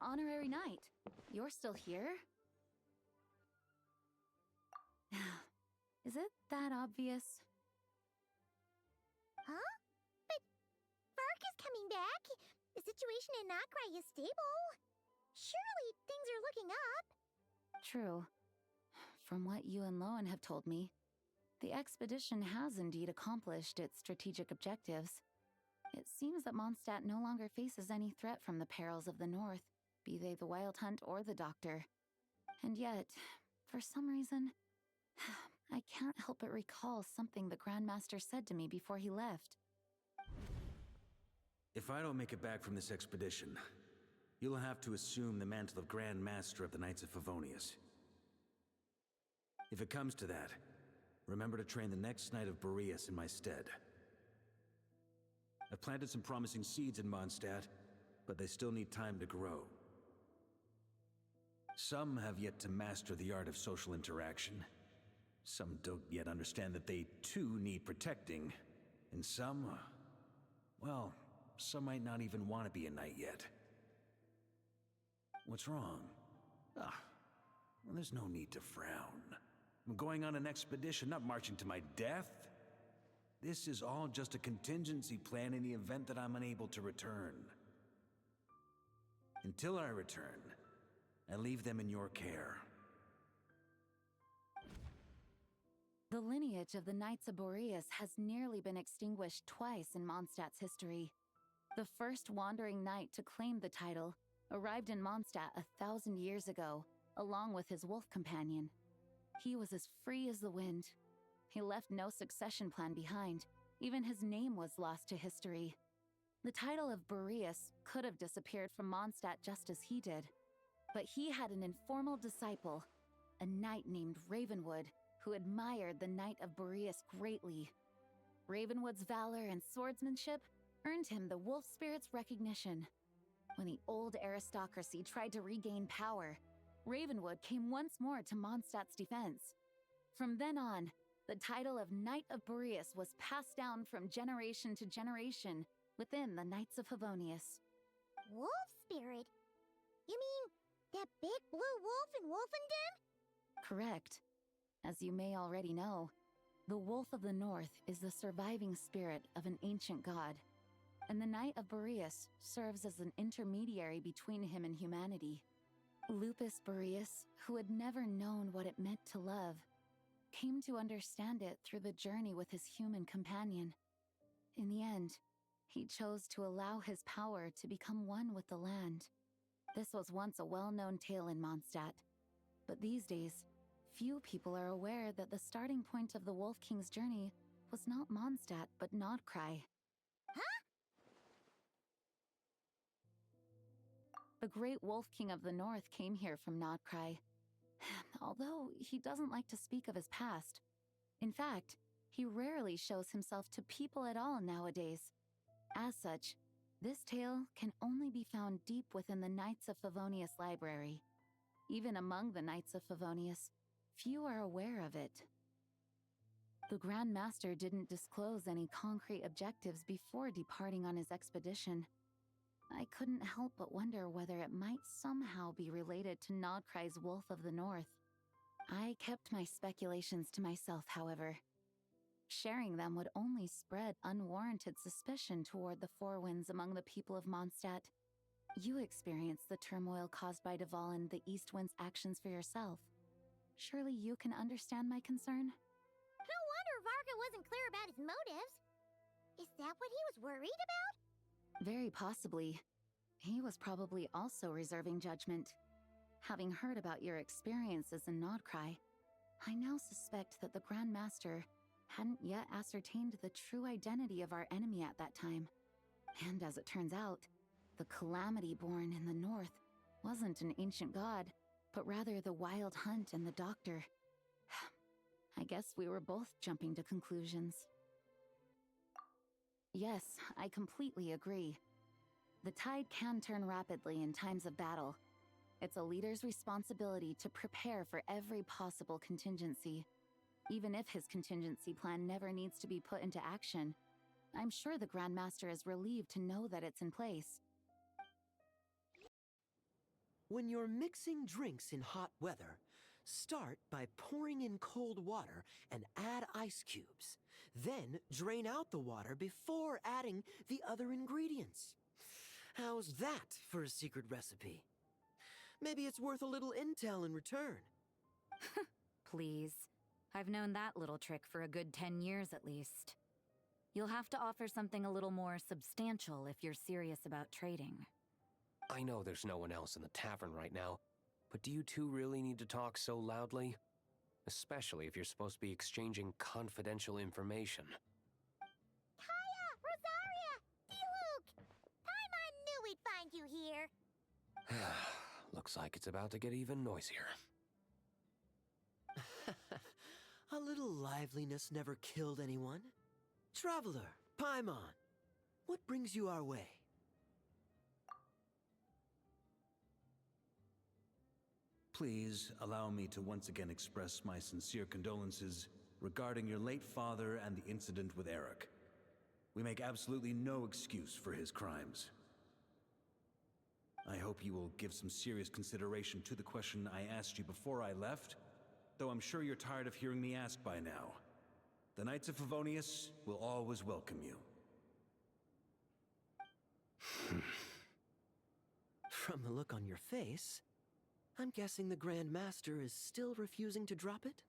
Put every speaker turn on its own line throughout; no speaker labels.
honorary knight. You're still here? Is it that obvious?
Huh? But Varka's coming back. The situation in Nod-Krai is stable. Surely things are looking up.
True. From what you and Lowen have told me, the expedition has indeed accomplished its strategic objectives. It seems that Mondstadt no longer faces any threat from the perils of the north, be they the Wild Hunt or the Doctor. And yet, for some reason, I can't help but recall something the Grandmaster said to me before he left.
If I don't make it back from this expedition, you'll have to assume the mantle of Grand Master of the Knights of Boreas. If it comes to that, remember to train the next Knight of Boreas in my stead. I've planted some promising seeds in Mondstadt, but they still need time to grow. Some have yet to master the art of social interaction. Some don't yet understand that they too need protecting. And some, well, some might not even want to be a knight yet. What's wrong? Well, there's no need to frown. I'm going on an expedition, not marching to my death. This is all just a contingency plan in the event that I'm unable to return. Until I return, I leave them in your care.
The lineage of the Knights of Boreas has nearly been extinguished twice in Mondstadt's history. The first wandering knight to claim the title arrived in Mondstadt 1,000 years ago, along with his wolf companion. He was as free as the wind. He left no succession plan behind. Even his name was lost to history. The title of Boreas could have disappeared from Mondstadt just as he did. But he had an informal disciple, a knight named Ravenwood, who admired the Knight of Boreas greatly. Ravenwood's valor and swordsmanship earned him the wolf spirit's recognition. When the old aristocracy tried to regain power, Ravenwood came once more to Mondstadt's defense. From then on, the title of Knight of Boreas was passed down from generation to generation within the Knights of Boreas.
Wolf spirit? You mean that big blue wolf in Wolfendom?
Correct. As you may already know, the Wolf of the North is the surviving spirit of an ancient god, and the Knight of Boreas serves as an intermediary between him and humanity. Lupus Boreas, who had never known what it meant to love, came to understand it through the journey with his human companion. In the end, he chose to allow his power to become one with the land. This was once a well-known tale in Mondstadt, but these days, few people are aware that the starting point of the Wolf King's journey was not Mondstadt, but Nod-Krai.
Huh?
The great Wolf King of the North came here from Nod-Krai, although he doesn't like to speak of his past. In fact, he rarely shows himself to people at all nowadays. As such, this tale can only be found deep within the Knights of Boreas library. Even among the Knights of Boreas, few are aware of it. The Grand Master didn't disclose any concrete objectives before departing on his expedition. I couldn't help but wonder whether it might somehow be related to Nod-Krai's Wolf of the North. I kept my speculations to myself, however. Sharing them would only spread unwarranted suspicion toward the Four Winds among the people of Mondstadt. You experienced the turmoil caused by Duval and the East Wind's actions for yourself. Surely you can understand my concern?
No wonder Varka wasn't clear about his motives. Is that what he was worried about?
Very possibly. He was probably also reserving judgment. Having heard about your experiences in Nod-Krai, I now suspect that the Grand Master hadn't yet ascertained the true identity of our enemy at that time. And as it turns out, the Calamity born in the north wasn't an ancient god, but rather the Wild Hunt and the Doctor. I guess we were both jumping to conclusions. Yes, I completely agree. The tide can turn rapidly in times of battle. It's a leader's responsibility to prepare for every possible contingency. Even if his contingency plan never needs to be put into action, I'm sure the Grand Master is relieved to know that it's in place.
When you're mixing drinks in hot weather, start by pouring in cold water and add ice cubes. Then drain out the water before adding the other ingredients. How's that for a secret recipe? Maybe it's worth a little intel in return.
Please. I've known that little trick for a good 10 years at least. You'll have to offer something a little more substantial if you're serious about trading.
I know there's no one else in the tavern right now, but do you two really need to talk so loudly? Especially if you're supposed to be exchanging confidential information.
Kaeya! Rosaria! Diluc! Paimon knew we'd find you here.
Looks like it's about to get even noisier.
A little liveliness never killed anyone. Traveler, Paimon, what brings you our way?
Please allow me to once again express my sincere condolences regarding your late father and the incident with Eric. We make absolutely no excuse for his crimes. I hope you will give some serious consideration to the question I asked you before I left, though I'm sure you're tired of hearing me ask by now. The Knights of Favonius will always welcome you.
From the look on your face, I'm guessing the Grand Master is still refusing to drop it?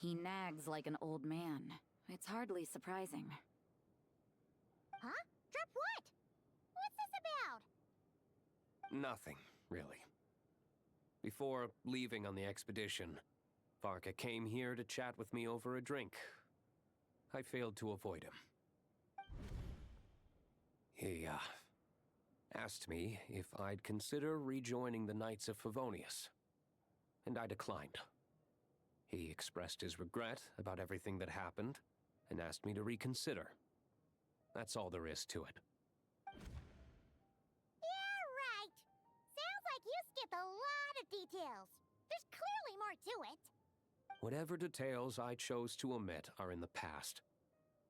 He nags like an old man. It's hardly surprising.
Huh? Drop what? What's this about?
Nothing, really. Before leaving on the expedition, Varka came here to chat with me over a drink. I failed to avoid him. He, asked me if I'd consider rejoining the Knights of Favonius, and I declined. He expressed his regret about everything that happened, and asked me to reconsider. That's all there is to it.
Yeah, right. Sounds like you skipped a lot of details. There's clearly more to it.
Whatever details I chose to omit are in the past.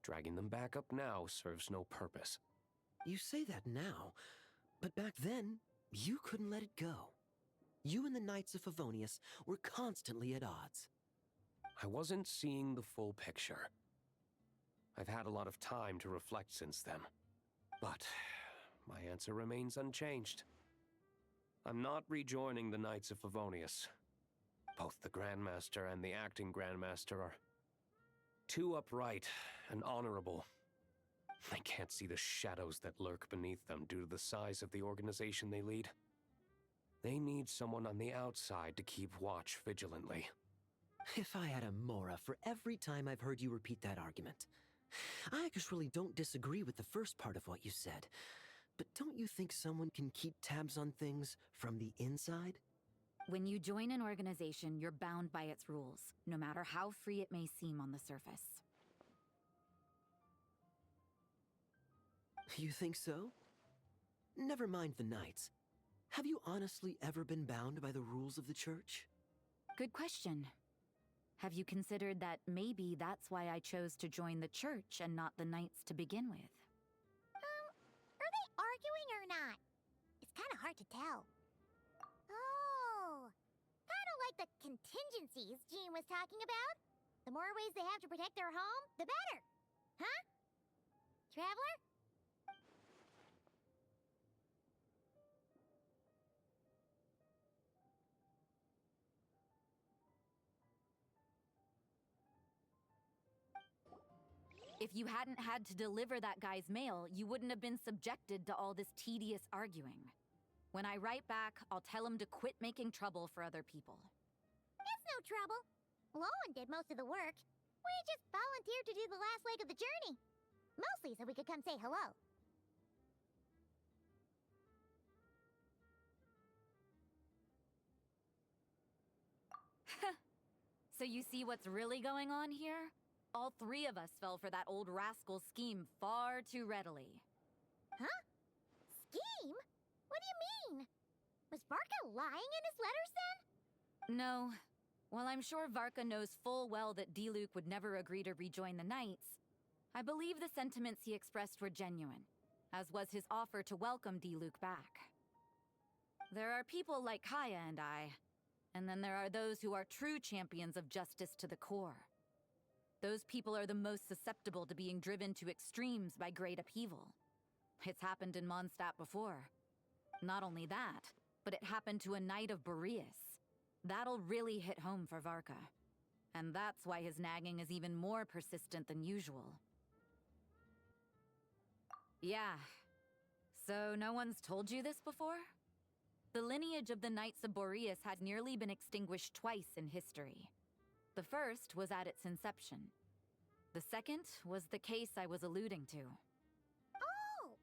Dragging them back up now serves no purpose.
You say that now, but back then, you couldn't let it go. You and the Knights of Favonius were constantly at odds.
I wasn't seeing the full picture. I've had a lot of time to reflect since then. But my answer remains unchanged. I'm not rejoining the Knights of Favonius. Both the Grandmaster and the acting Grandmaster are too upright and honorable. I can't see the shadows that lurk beneath them due to the size of the organization they lead. They need someone on the outside to keep watch vigilantly.
If I had a Mora for every time I've heard you repeat that argument. I actually don't disagree with the first part of what you said, but don't you think someone can keep tabs on things from the inside?
When you join an organization, you're bound by its rules, no matter how free it may seem on the surface.
You think so? Never mind the Knights. Have you honestly ever been bound by the rules of the Church?
Good question. Have you considered that maybe that's why I chose to join the Church and not the Knights to begin with?
Are they arguing or not? It's kind of hard to tell. Oh, kind of like the contingencies Jean was talking about. The more ways they have to protect their home, the better. Huh? Traveler?
If you hadn't had to deliver that guy's mail, you wouldn't have been subjected to all this tedious arguing. When I write back, I'll tell him to quit making trouble for other people.
It's no trouble. Lowen did most of the work. We just volunteered to do the last leg of the journey. Mostly so we could come say hello.
So you see what's really going on here? All three of us fell for that old rascal's scheme far too readily.
Huh? Scheme? What do you mean? Was Varka lying in his letters then?
No. While I'm sure Varka knows full well that Diluc would never agree to rejoin the Knights, I believe the sentiments he expressed were genuine, as was his offer to welcome Diluc back.
There are people like Kaeya and I, and then there are those who are true champions of justice to the core. Those people are the most susceptible to being driven to extremes by great upheaval. It's happened in Mondstadt before. Not only that, but it happened to a Knight of Boreas. That'll really hit home for Varka. And that's why his nagging is even more persistent than usual. Yeah. So no one's told you this before? The lineage of the Knights of Boreas had nearly been extinguished twice in history. The first was at its inception. The second was the case I was alluding to.
Oh!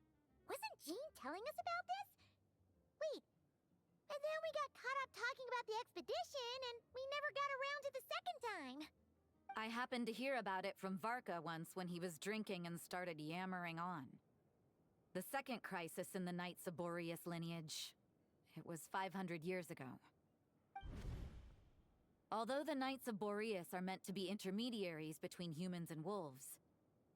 Wasn't Jean telling us about this? Wait. And then we got caught up talking about the expedition, and we never got around to the second time.
I happened to hear about it from Varka once when he was drinking and started yammering on. The second crisis in the Knights of Boreas lineage. It was 500 years ago. Although the Knights of Boreas are meant to be intermediaries between humans and wolves,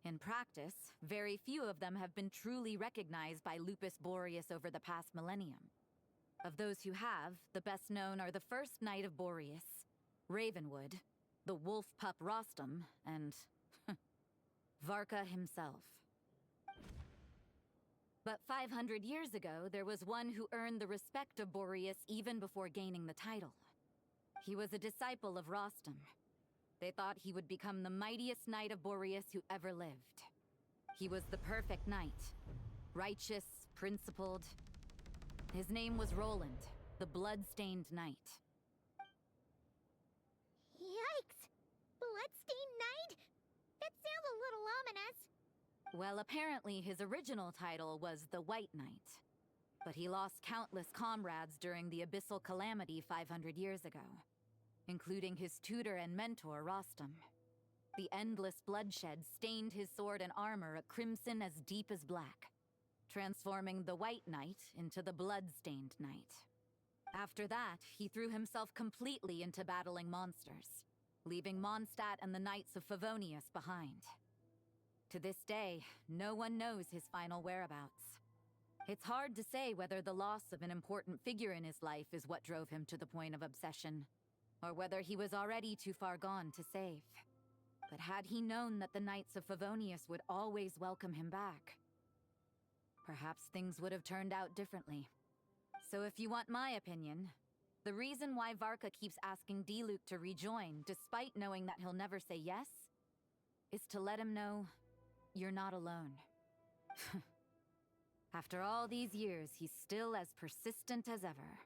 in practice, very few of them have been truly recognized by Lupus Boreas over the past millennium. Of those who have, the best known are the first Knight of Boreas, Ravenwood, the wolf pup Rostam, and Varka himself. But 500 years ago, there was one who earned the respect of Boreas even before gaining the title. He was a disciple of Rostam. They thought he would become the mightiest Knight of Boreas who ever lived. He was the perfect knight. Righteous, principled. His name was Roland, the blood-stained knight.
Yikes! Bloodstained Knight? That sounds a little ominous.
Well, apparently his original title was the White Knight. But he lost countless comrades during the Abyssal Calamity 500 years ago, including his tutor and mentor, Rostam. The endless bloodshed stained his sword and armor a crimson as deep as black, transforming the White Knight into the Blood-Stained Knight. After that, he threw himself completely into battling monsters, leaving Mondstadt and the Knights of Favonius behind. To this day, no one knows his final whereabouts. It's hard to say whether the loss of an important figure in his life is what drove him to the point of obsession, or whether he was already too far gone to save. But had he known that the Knights of Favonius would always welcome him back, perhaps things would have turned out differently. So if you want my opinion, the reason why Varka keeps asking Diluc to rejoin, despite knowing that he'll never say yes, is to let him know you're not alone. After all these years, he's still as persistent as ever.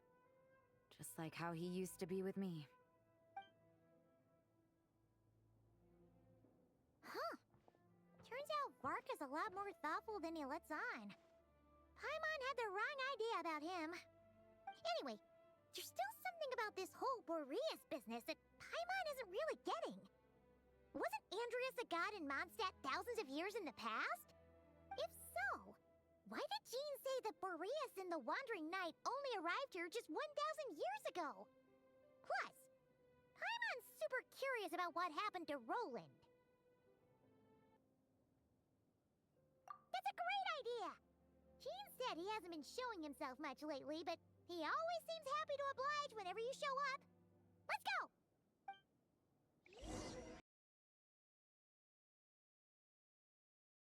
Just like how he used to be with me.
Huh. Turns out Varka's a lot more thoughtful than he lets on. Paimon had the wrong idea about him. Anyway, there's still something about this whole Boreas business that Paimon isn't really getting. Wasn't Andreas a god in Mondstadt thousands of years in the past? If so, why did Jean say that Boreas and the Wandering Knight only arrived here just 1,000 years ago? Plus, Paimon's super curious about what happened to Roland. That's a great idea! Jean said he hasn't been showing himself much lately, but he always seems happy to oblige whenever you show up. Let's go!